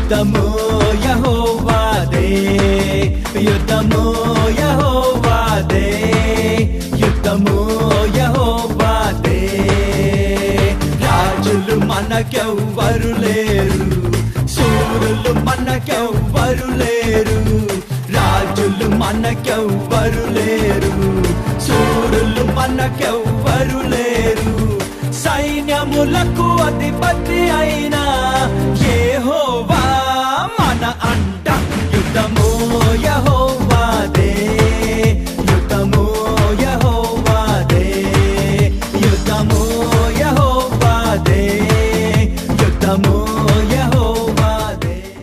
యుద్ధము యెహోవాదే, యుద్ధము యెహోవాదే, యుద్ధము యెహోవాదే. రాజులు మనకెవ్వరు లేరు, శూరులు మనకెవ్వరు లేరు. రాజులు మనకెవ్వరు లేరు, శూరులు మనకెవ్వరు లేరు. సైన్యములకు అధిపతి అయిన యెహోవా మన